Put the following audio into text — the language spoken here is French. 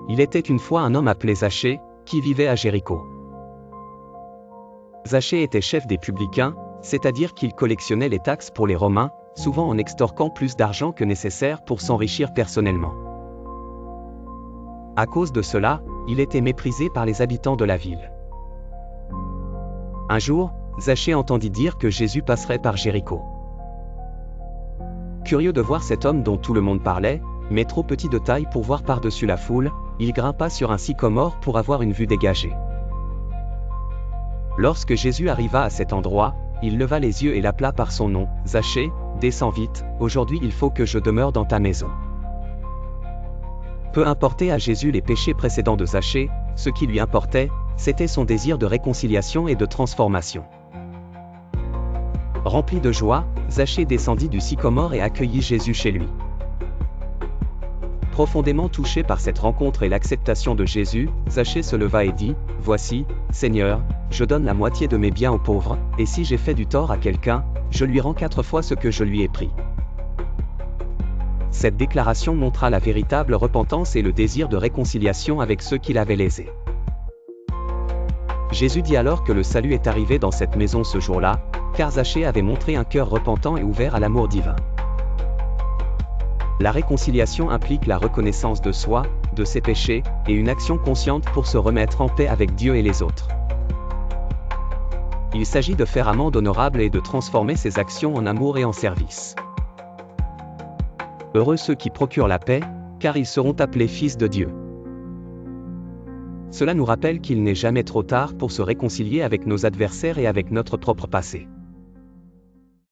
Il était une fois un homme appelé Zachée, qui vivait à Jéricho. Zachée était chef des publicains, c'est-à-dire qu'il collectionnait les taxes pour les Romains, souvent en extorquant plus d'argent que nécessaire pour s'enrichir personnellement. À cause de cela, il était méprisé par les habitants de la ville. Un jour, Zachée entendit dire que Jésus passerait par Jéricho. Curieux de voir cet homme dont tout le monde parlait, mais trop petit de taille pour voir par-dessus la foule, il grimpa sur un sycomore pour avoir une vue dégagée. Lorsque Jésus arriva à cet endroit, il leva les yeux et l'appela par son nom, « Zachée, descends vite, aujourd'hui il faut que je demeure dans ta maison. » Peu importait à Jésus les péchés précédents de Zachée, ce qui lui importait, c'était son désir de réconciliation et de transformation. Rempli de joie, Zachée descendit du sycomore et accueillit Jésus chez lui. Profondément touché par cette rencontre et l'acceptation de Jésus, Zachée se leva et dit, « Voici, Seigneur, je donne la moitié de mes biens aux pauvres, et si j'ai fait du tort à quelqu'un, je lui rends 4 fois ce que je lui ai pris. » Cette déclaration montra la véritable repentance et le désir de réconciliation avec ceux qui l'avaient lésé. Jésus dit alors que le salut est arrivé dans cette maison ce jour-là, car Zachée avait montré un cœur repentant et ouvert à l'amour divin. La réconciliation implique la reconnaissance de soi, de ses péchés, et une action consciente pour se remettre en paix avec Dieu et les autres. Il s'agit de faire amende honorable et de transformer ses actions en amour et en service. Heureux ceux qui procurent la paix, car ils seront appelés fils de Dieu. Cela nous rappelle qu'il n'est jamais trop tard pour se réconcilier avec nos adversaires et avec notre propre passé.